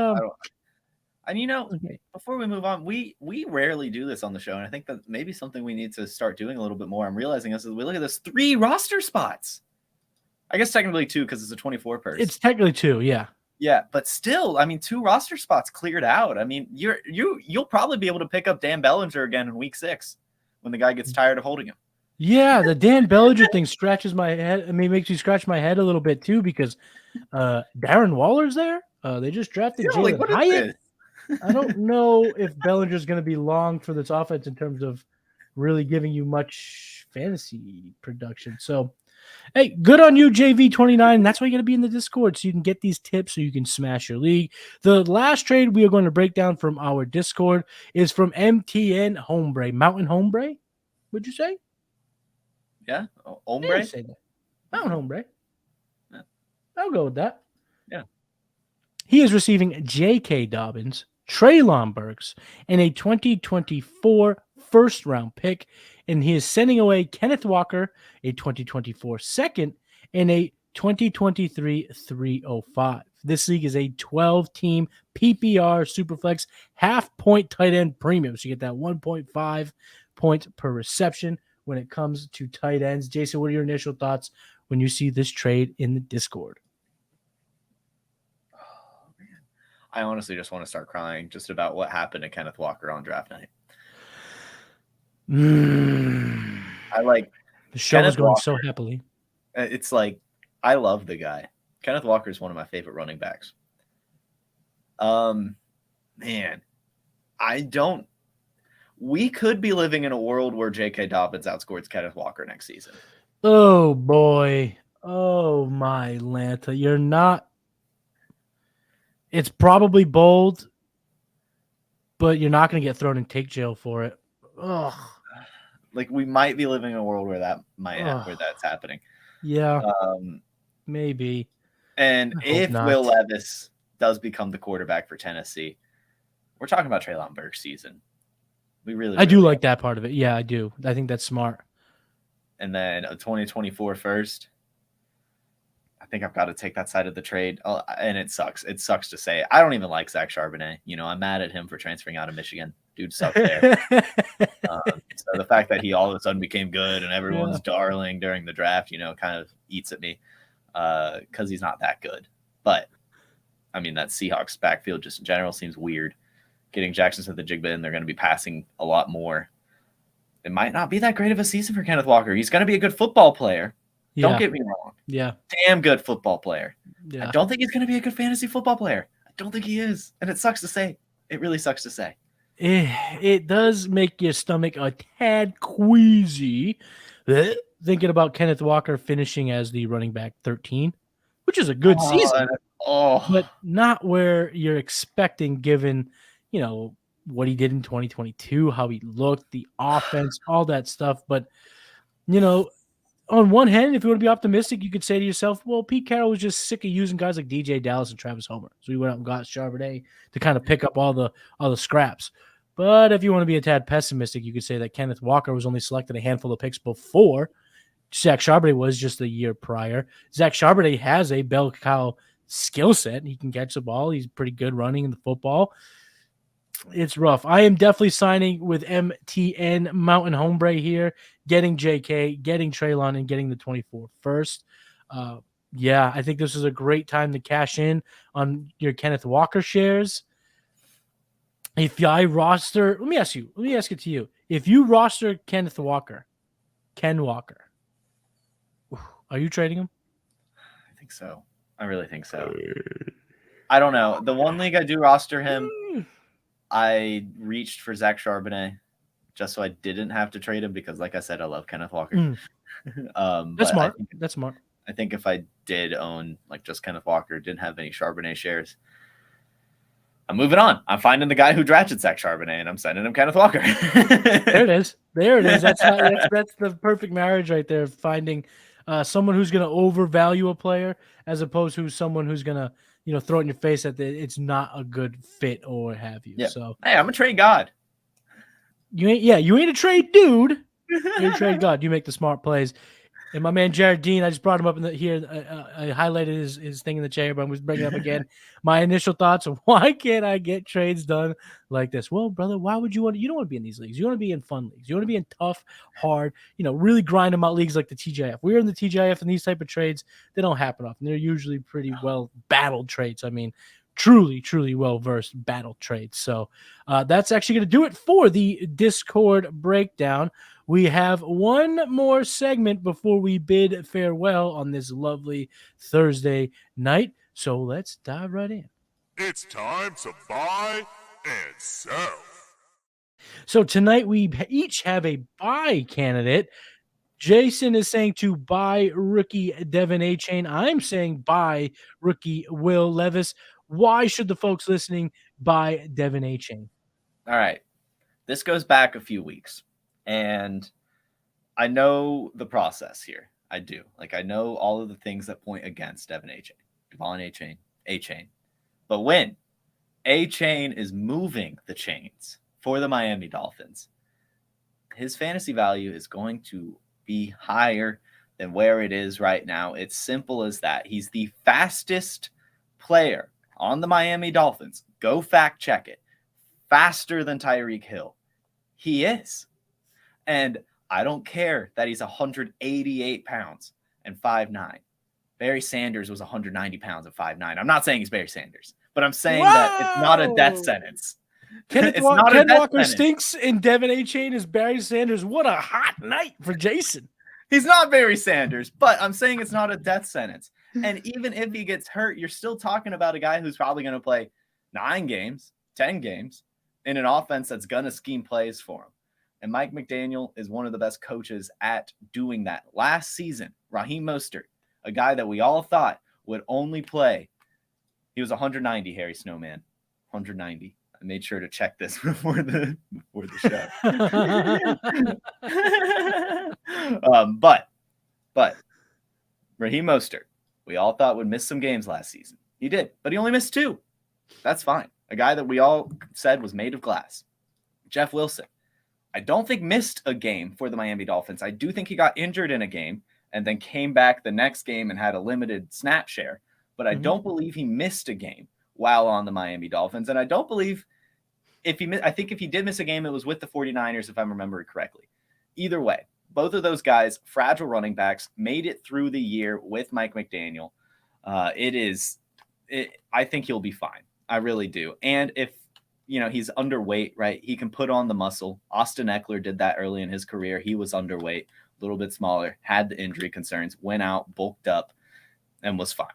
And before we move on, we rarely do this on the show, and I think that maybe something we need to start doing a little bit more. I'm realizing this as we look at this 3 roster spots. I guess technically 2 because it's a 24 person.
It's technically 2, yeah.
Yeah, but still, I mean, 2 roster spots cleared out. I mean, you'll probably be able to pick up Dan Bellinger again in week 6 when the guy gets tired of holding him.
Yeah, the Dan Bellinger thing scratches my head. I mean, makes me scratch my head a little bit too because Darren Waller's there. They just drafted Jalen Hyatt. I don't know if Bellinger's going to be long for this offense in terms of really giving you much fantasy production. So, hey, good on you, JV29. That's why you got to be in the Discord so you can get these tips so you can smash your league. The last trade we are going to break down from our Discord is from MTN Hombre. Mountain Hombre, would you say?
Yeah, Hombre?
Yeah, say that. Mountain Hombre. Yeah. I'll go with that.
Yeah.
He is receiving J.K. Dobbins, Treylon Burks, and a 2024 first-round pick, and he is sending away Kenneth Walker, a 2024 second, and a 2023 305. This league is a 12-team PPR Superflex half-point tight end premium, so you get that 1.5 points per reception when it comes to tight ends. Jason, what are your initial thoughts when you see this trade in the Discord?
I honestly just want to start crying just about what happened to Kenneth Walker on draft night.
The show is going so happily.
It's like, I love the guy. Kenneth Walker is one of my favorite running backs. Man, we could be living in a world where J.K. Dobbins outscores Kenneth Walker next season.
Oh boy. Oh my Lanta, you're not. It's probably bold, but you're not going to get thrown in take jail for it. Ugh.
Like, we might be living in a world where where that's happening.
Yeah, maybe.
And
I hope
if
not.
Will Levis does become the quarterback for Tennessee, we're talking about Treylon Burke's season.
I do like that part of it. Yeah, I do. I think that's smart.
And then a 2024 first. I think I've got to take that side of the trade. And it sucks. It sucks to say. I don't even like Zach Charbonnet. I'm mad at him for transferring out of Michigan. Dude sucked there. So the fact that he all of a sudden became good and everyone's darling during the draft, kind of eats at me because he's not that good. But, I mean, that Seahawks backfield just in general seems weird. Getting Jackson Smith and Jigba in, they're going to be passing a lot more. It might not be that great of a season for Kenneth Walker. He's going to be a good football player.
Yeah.
Don't get me wrong.
Yeah.
Damn good football player.
Yeah.
I don't think he's going to be a good fantasy football player. I don't think he is. And it sucks to say. It really sucks to say.
It does make your stomach a tad queasy thinking about Kenneth Walker finishing as the running back 13, which is a good season, but not where you're expecting given, what he did in 2022, how he looked, the offense, all that stuff. But, on one hand, if you want to be optimistic, you could say to yourself, well, Pete Carroll was just sick of using guys like DJ Dallas and Travis Homer. So he went out and got Charbonnet to kind of pick up all the scraps. But if you want to be a tad pessimistic, you could say that Kenneth Walker was only selected a handful of picks before Zach Charbonnet was just the year prior. Zach Charbonnet has a bell cow skill set. He can catch the ball. He's pretty good running in the football. It's rough. I am definitely signing with MTN Mountain Hombre here, getting JK, getting Treylon, and getting the 24 first. Yeah, I think this is a great time to cash in on your Kenneth Walker shares. If I roster, let me ask it to you. If you roster Ken Walker, are you trading him?
I think so. I really think so. I don't know. The one league I do roster him, I reached for Zach Charbonnet just so I didn't have to trade him because, like I said, I love Kenneth Walker.
That's smart. That's smart.
I think if I did own just Kenneth Walker, didn't have any Charbonnet shares, I'm moving on. I'm finding the guy who drafted Zach Charbonnet, and I'm sending him Kenneth Walker.
There it is. That's the perfect marriage right there. Finding someone who's going to overvalue a player as opposed to someone who's going to throw it in your face that it's not a good fit or what have you.
Yeah.
So
hey, I'm a trade god.
You ain't a trade dude. You're a trade god. You make the smart plays. And my man Jared Dean, I just brought him up here. I highlighted his thing in the chair, but I'm just bringing it up again. My initial thoughts of why can't I get trades done like this? Well, brother, why would you want? You don't want to be in these leagues. You want to be in fun leagues. You want to be in tough, hard, really grind them out leagues like the TGIF. We're in the TGIF, and these type of trades they don't happen often. They're usually pretty well battled trades. I mean, truly, truly well-versed battle trades. So that's actually going to do it for the Discord breakdown. We have one more segment before we bid farewell on this lovely Thursday night. So let's dive right in.
It's time to buy and sell.
So tonight we each have a buy candidate. Jason is saying to buy rookie Devon Achane. I'm saying buy rookie Will Levis. Why should the folks listening buy Devon Achane?
All right. This goes back a few weeks. And I know the process here. I do. I know all of the things that point against Devon Achane. But when Achane is moving the chains for the Miami Dolphins, his fantasy value is going to be higher than where it is right now. It's simple as that. He's the fastest player on the Miami Dolphins. Go fact check it. Faster than Tyreek Hill. He is. And I don't care that he's 188 pounds and 5'9". Barry Sanders was 190 pounds and 5'9". I'm not saying he's Barry Sanders, but I'm saying that it's not a death sentence.
Ken Walker stinks and Devon Achane is Barry Sanders. What a hot night for Jason.
He's not Barry Sanders, but I'm saying it's not a death sentence. And even if he gets hurt, you're still talking about a guy who's probably going to play 9 games, 10 games in an offense that's going to scheme plays for him. And Mike McDaniel is one of the best coaches at doing that. Last season, Raheem Mostert, a guy that we all thought would only play. He was 190, Harry Snowman. 190. I made sure to check this before the show. But Raheem Mostert, we all thought would miss some games last season. He did, but he only missed 2. That's fine. A guy that we all said was made of glass. Jeff Wilson, I don't think missed a game for the Miami Dolphins. I do think he got injured in a game and then came back the next game and had a limited snap share. But I don't believe he missed a game while on the Miami Dolphins. And I don't believe I think if he did miss a game, it was with the 49ers, if I'm remembering correctly. Either way, both of those guys, fragile running backs, made it through the year with Mike McDaniel. I think he'll be fine. I really do. And if, he's underweight, right, he can put on the muscle. Austin Eckler did that early in his career. He was underweight, a little bit smaller, had the injury concerns, went out, bulked up, and was fine.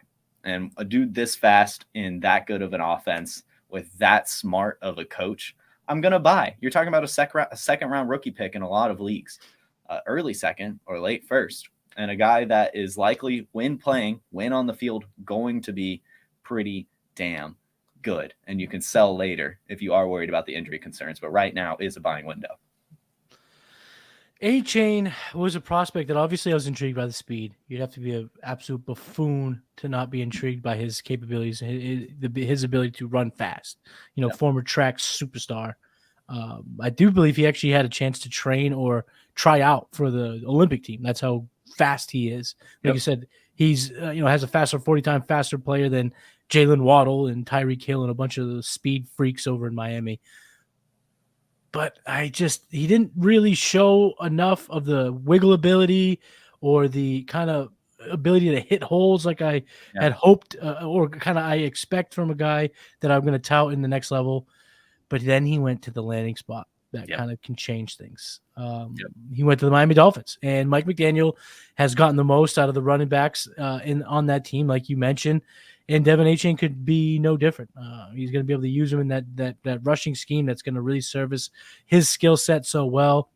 And a dude this fast in that good of an offense with that smart of a coach, I'm going to buy. You're talking about a second round rookie pick in a lot of leagues, early second or late first, and a guy that is likely, when on the field, going to be pretty damn good. And you can sell later if you are worried about the injury concerns, but right now is a buying window.
Achane was a prospect that obviously I was intrigued by the speed. You'd have to be an absolute buffoon to not be intrigued by his capabilities, his ability to run fast. Former track superstar. I do believe he actually had a chance to train or try out for the Olympic team. That's how fast he is. Like you said, he's has a 40-time faster player than Jalen Waddle and Tyreek Hill and a bunch of the speed freaks over in Miami. But he didn't really show enough of the wiggle ability or the kind of ability to hit holes like I had hoped or kind of I expect from a guy that I'm going to tout in the next level. But then he went to the landing spot that kind of can change things. He went to the Miami Dolphins, and Mike McDaniel has gotten the most out of the running backs on that team, like you mentioned. And Devon Achane could be no different. He's going to be able to use him in that rushing scheme that's going to really service his skill set so well.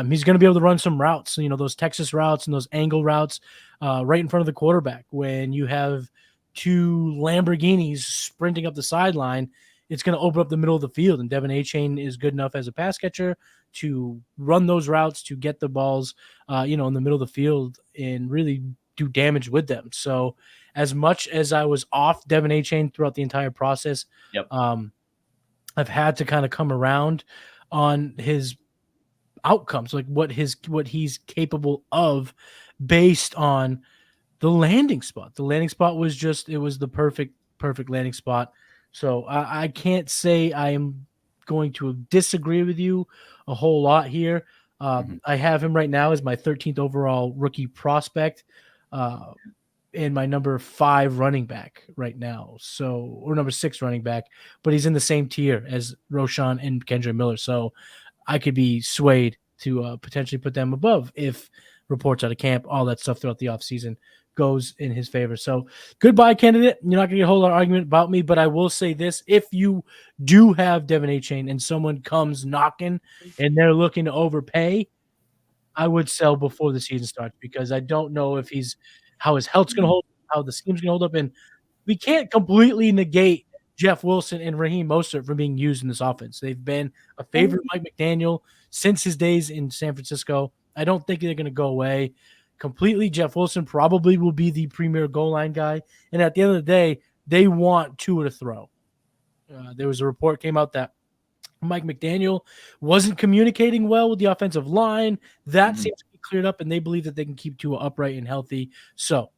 He's going to be able to run some routes, those Texas routes and those angle routes right in front of the quarterback. When you have 2 Lamborghinis sprinting up the sideline, it's going to open up the middle of the field. And Devon Achane is good enough as a pass catcher to run those routes, to get the balls, in the middle of the field and really do damage with them. So as much as I was off Devon Achane throughout the entire process, I've had to kind of come around on his outcomes, like what he's capable of based on the landing spot. The landing spot was the perfect landing spot. So I can't say I am going to disagree with you a whole lot here. I have him right now as my 13th overall rookie prospect. And my number 5 running back right now. So, or number 6 running back, but he's in the same tier as Roshan and Kendre Miller. So I could be swayed to potentially put them above if reports out of camp, all that stuff throughout the offseason goes in his favor. So goodbye, candidate. You're not going to get a whole lot of argument about me, but I will say this. If you do have Devon Achane and someone comes knocking and they're looking to overpay, I would sell before the season starts, because I don't know if how his health's going to hold, how the scheme's going to hold up. And we can't completely negate Jeff Wilson and Raheem Mostert from being used in this offense. They've been a favorite of Mike McDaniel since his days in San Francisco. I don't think they're going to go away completely. Jeff Wilson probably will be the premier goal line guy. And at the end of the day, they want Tua to throw. There was a report came out that Mike McDaniel wasn't communicating well with the offensive line. That seems to be cleared up, and they believe that they can keep Tua upright and healthy. So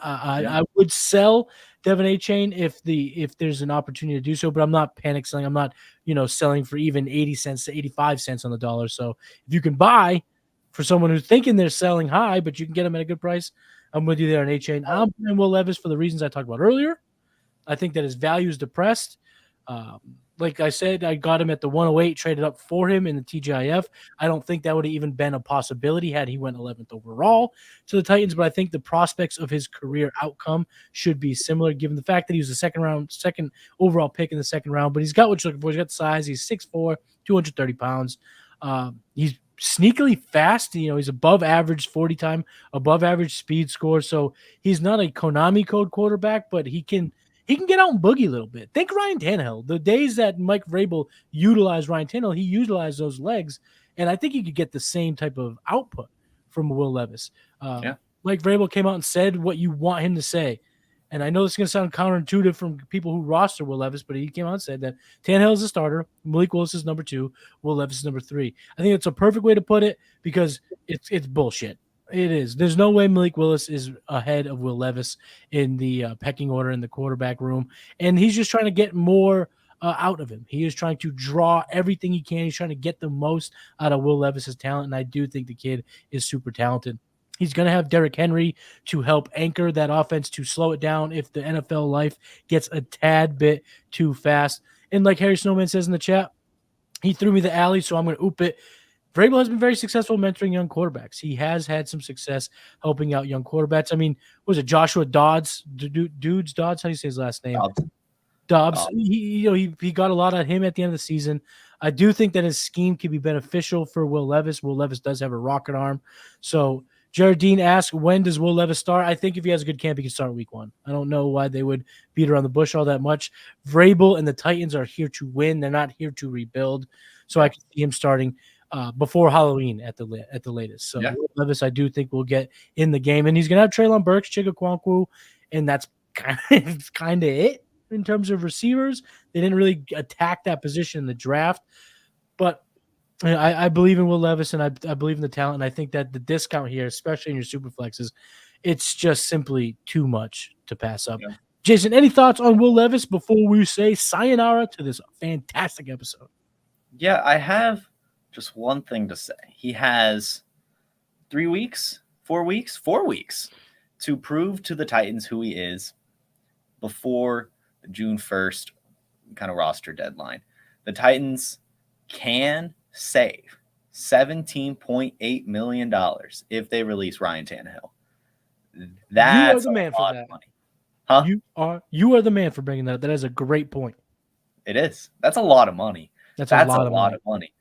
I would sell Devon Achane if there's an opportunity to do so, but I'm not panic selling. I'm not, selling for even 80 cents to 85 cents on the dollar. So if you can buy for someone who's thinking they're selling high, but you can get them at a good price, I'm with you there on Achane. I'm buying Will Levis for the reasons I talked about earlier. I think that his value is depressed. Like I said, I got him at the 108, traded up for him in the TGIF. I don't think that would have even been a possibility had he went 11th overall to the Titans, but I think the prospects of his career outcome should be similar, given the fact that he was a second overall pick in the second round. But he's got what you're looking for. He's got the size. He's 6'4", 230 pounds. He's sneakily fast. He's above average 40 time, above average speed score. So he's not a Konami code quarterback, but he can get out and boogie a little bit. Think Ryan Tannehill. The days that Mike Vrabel utilized Ryan Tannehill, he utilized those legs, and I think he could get the same type of output from Will Levis. Mike Vrabel came out and said what you want him to say. And I know this is going to sound counterintuitive from people who roster Will Levis, but he came out and said that Tannehill is a starter, Malik Willis is number 2, Will Levis is number 3. I think it's a perfect way to put it because it's bullshit. It is. There's no way Malik Willis is ahead of Will Levis in the pecking order in the quarterback room, and he's just trying to get more out of him. He is trying to draw everything he can. He's trying to get the most out of Will Levis's talent, and I do think the kid is super talented. He's going to have Derrick Henry to help anchor that offense, to slow it down if the NFL life gets a tad bit too fast. And like Harry Snowman says in the chat, he threw me the alley, so I'm going to oop it. Vrabel has been very successful mentoring young quarterbacks. He has had some success helping out young quarterbacks. I mean, was it Joshua Dodds? Dodds? How do you say his last name? Dobbs. He got a lot out of him at the end of the season. I do think that his scheme can be beneficial for Will Levis. Will Levis does have a rocket arm. So Jared Dean asked, when does Will Levis start? I think if he has a good camp, he can start week 1. I don't know why they would beat around the bush all that much. Vrabel and the Titans are here to win. They're not here to rebuild. So I can see him starting before Halloween at the latest. So Will Levis, I do think, will get in the game. And he's going to have Treylon Burks, Chigga, and that's kind of it in terms of receivers. They didn't really attack that position in the draft. But I believe in Will Levis, and I believe in the talent, and I think that the discount here, especially in your super flexes, it's just simply too much to pass up. Yeah. Jason, any thoughts on Will Levis before we say sayonara to this fantastic episode?
Yeah, I have just one thing to say. He has 4 weeks to prove to the Titans who he is before the June 1st kind of roster deadline. The Titans can save $17.8 million if they release Ryan Tannehill. That's
you are the man
for
that.
Money. Huh?
You are the man for bringing that up. That is a great point.
It is. That's a lot of money. That's a lot of money.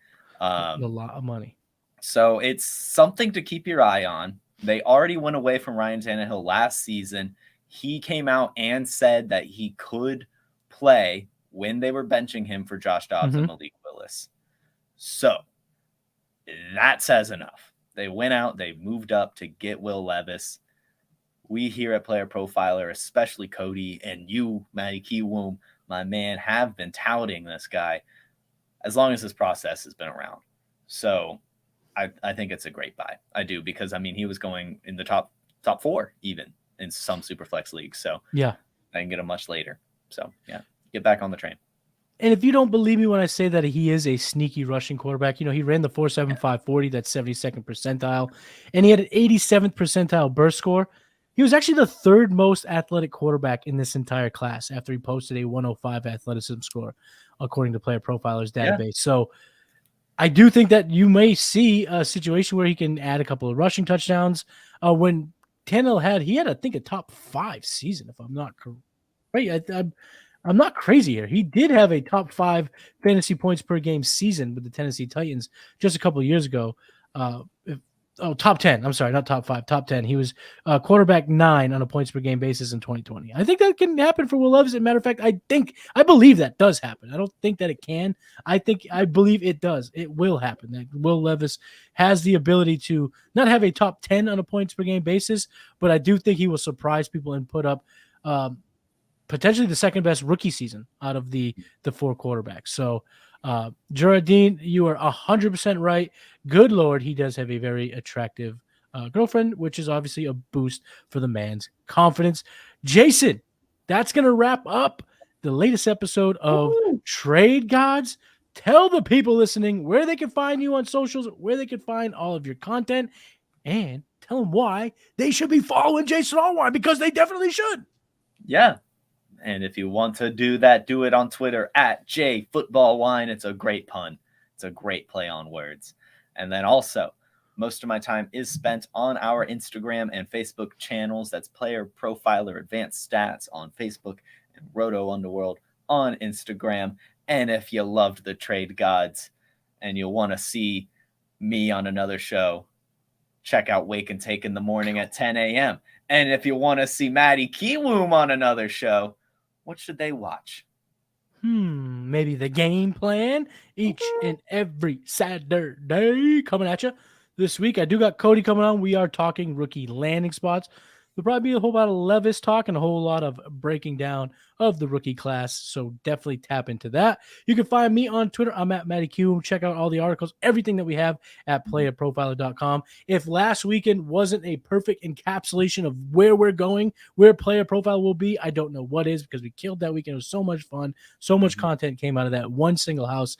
A lot of money.
So it's something to keep your eye on. They already went away from Ryan Tannehill last season. He came out and said that he could play when they were benching him for Josh Dobbs and Malik Willis. So that says enough. They went out, they moved up to get Will Levis. We here at Player Profiler, especially Cody and you, Matty Kiwoom, my man, have been touting this guy as long as this process has been around. So I think it's a great buy. I do, because I mean he was going in the top 4 even in some Superflex leagues. So
yeah,
I can get him much later. So yeah, get back on the train.
And if you don't believe me when I say that he is a sneaky rushing quarterback, he ran the 4.75 40, that's 72nd percentile, and he had an 87th percentile burst score. He was actually the 3rd most athletic quarterback in this entire class after he posted a 105 athleticism score, according to Player Profiler's database. Yeah. So I do think that you may see a situation where he can add a couple of rushing touchdowns. When Tannehill had I think a top 5 season, if I'm not correct. Right, I'm not crazy here. He did have a top 5 fantasy points per game season with the Tennessee Titans just a couple of years ago. Top 10. I'm sorry, not top 5, top 10. He was quarterback 9 on a points per game basis in 2020. I think that can happen for Will Levis. As a matter of fact, I believe that does happen. I don't think that it can. I believe it does. It will happen. That Will Levis has the ability to not have a top 10 on a points per game basis, but I do think he will surprise people and put up potentially the 2nd best rookie season out of the 4 quarterbacks. So, Geraldine, you are 100% right. Good Lord, he does have a very attractive girlfriend, which is obviously a boost for the confidence. Jason, that's going to wrap up the latest episode of Trade Gods. Tell the people listening where they can find you on socials, where they can find all of your content, and tell them why they should be following Jason Allwine, because they definitely should.
Yeah. And if you want to do that, do it on Twitter at JFootballWine. It's a great pun. It's a great play on words. And then also, most of my time is spent on our Instagram and Facebook channels. That's Player Profiler Advanced Stats on Facebook and Roto Underworld on Instagram. And if you loved the Trade Gods and you want to see me on another show, check out Wake and Take in the morning at 10 a.m. And if you want to see Matty Kiwoom on another show, what should they watch?
Maybe the game plan each and every Saturday coming at you. This week, I do got Cody coming on. We are talking rookie landing spots. There'll probably be a whole lot of Levis talk and a whole lot of breaking down of the rookie class. So definitely tap into that. You can find me on Twitter. I'm at Matty Kiwoom. Check out all the articles, everything that we have at PlayerProfiler.com. If last weekend wasn't a perfect encapsulation of where we're going, where Player Profile will be, I don't know what is, because we killed that weekend. It was so much fun. So much content came out of that one single house.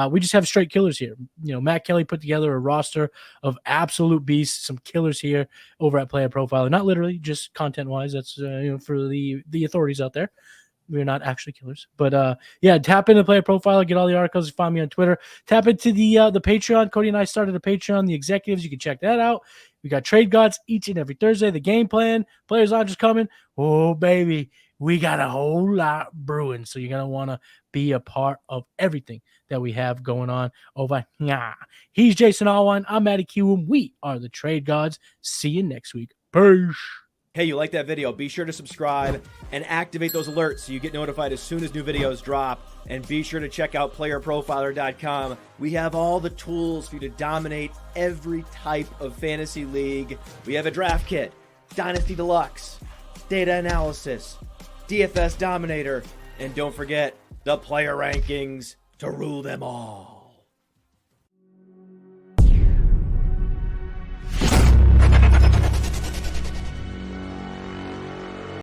We just have straight killers here. Matt Kelly put together a roster of absolute beasts, some killers here over at Player Profiler. Not literally, just content-wise. That's for the authorities out there. We're not actually killers. But tap into Player Profiler, get all the articles. Find me on Twitter. Tap into the Patreon. Cody and I started a Patreon, the executives. You can check that out. We got Trade Gods each and every Thursday. The game plan, Players Lounge is coming. Oh, baby. We got a whole lot brewing. So you're going to want to be a part of everything that we have going on over here. He's Jason Allwine. I'm Matty Kiwoom. We are the Trade Gods. See you next week. Peace.
Hey, you like that video? Be sure to subscribe and activate those alerts so you get notified as soon as new videos drop. And be sure to check out PlayerProfiler.com. We have all the tools for you to dominate every type of fantasy league. We have a draft kit, Dynasty Deluxe, data analysis, DFS Dominator, and don't forget the player rankings to rule them all.